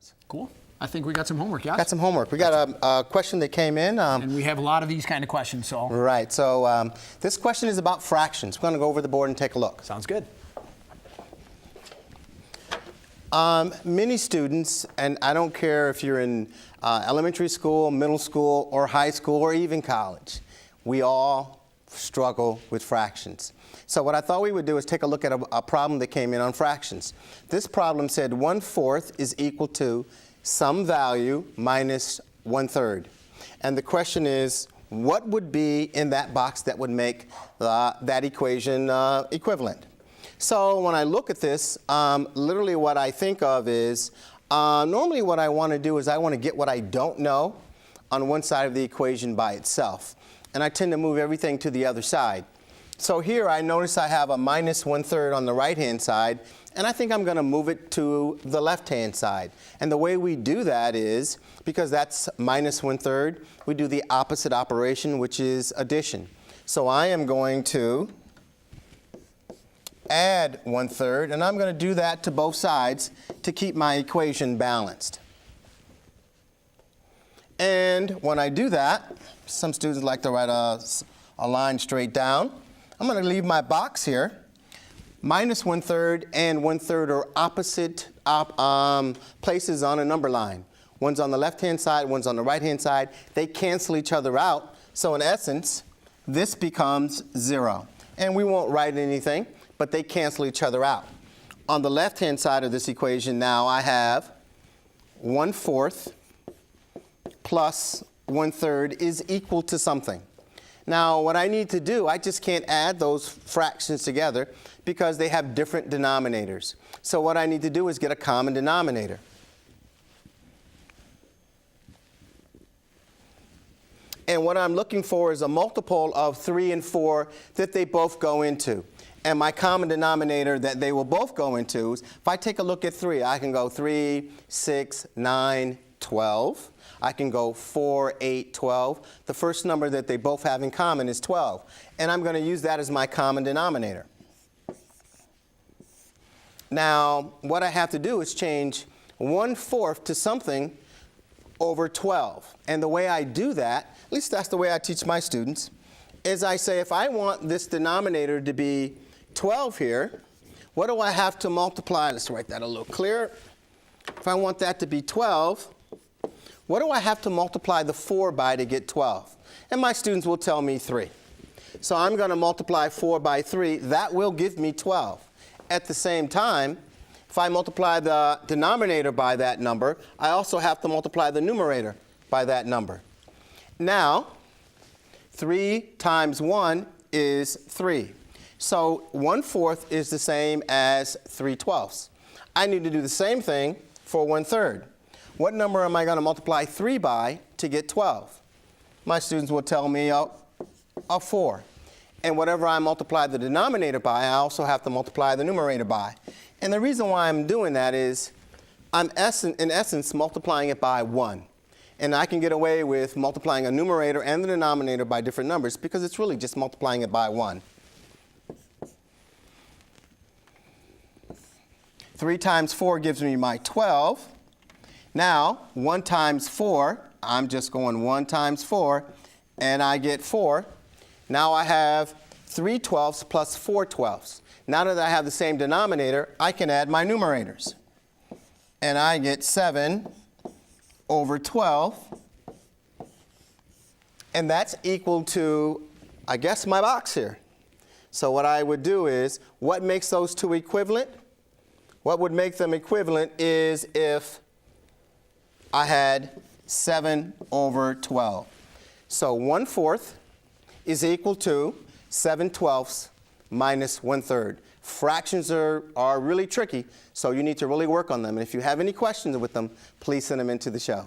fractions. Cool. I think we got some homework, yes? Got some homework. We got a question that came in. And we have a lot of these kind of questions, so. Right. So this question is about fractions. We're going to go over the board and take a look. Sounds good. Many students, and I don't care if you're in elementary school, middle school, or high school, or even college, we all struggle with fractions. So what I thought we would do is take a look at a problem that came in on fractions. This problem said 1/4 is equal to some value minus 1/3. And the question is, what would be in that box that would make that equation equivalent? So when I look at this, literally what I think of is, normally what I want to do is I want to get what I don't know on one side of the equation by itself. And I tend to move everything to the other side. So here I notice I have a minus 1/3 on the right-hand side, and I think I'm going to move it to the left-hand side. And the way we do that is, because that's minus 1/3, we do the opposite operation, which is addition. So I am going to add 1/3, and I'm going to do that to both sides to keep my equation balanced. And when I do that, some students like to write a line straight down. I'm going to leave my box here. Minus 1/3 and 1/3 are opposite places on a number line. One's on the left-hand side, one's on the right-hand side. They cancel each other out. So in essence, this becomes 0. And we won't write anything, but they cancel each other out. On the left-hand side of this equation now, I have 1/4 plus 1/3 is equal to something. Now, what I need to do, I just can't add those fractions together because they have different denominators. So what I need to do is get a common denominator. And what I'm looking for is a multiple of 3 and 4 that they both go into. And my common denominator that they will both go into is, if I take a look at 3, I can go 3, 6, 9, 12. I can go 4, 8, 12. The first number that they both have in common is 12. And I'm going to use that as my common denominator. Now, what I have to do is change 1/4 to something over 12. And the way I do that, at least that's the way I teach my students, is I say if I want this denominator to be 12 here, what do I have to multiply? Let's write that a little clearer. If I want that to be 12, what do I have to multiply the 4 by to get 12? And my students will tell me 3. So I'm going to multiply 4 by 3. That will give me 12. At the same time, if I multiply the denominator by that number, I also have to multiply the numerator by that number. Now, 3 times 1 is 3. So 1/4 is the same as 3/12. I need to do the same thing for 1/3. What number am I going to multiply 3 by to get 12? My students will tell me a 4. And whatever I multiply the denominator by, I also have to multiply the numerator by. And the reason why I'm doing that is I'm in essence multiplying it by 1. And I can get away with multiplying a numerator and the denominator by different numbers because it's really just multiplying it by 1. 3 times 4 gives me my 12. Now, 1 times 4, I'm just going 1 times 4, and I get 4. Now I have 3/12 plus 4/12. Now that I have the same denominator, I can add my numerators. And I get 7 over 12. And that's equal to, I guess, my box here. So what I would do is, what makes those two equivalent? What would make them equivalent is if I had 7 over 12. So 1/4 is equal to 7/12 minus 1/3. Fractions are really tricky, so you need to really work on them. And if you have any questions with them, please send them into the show.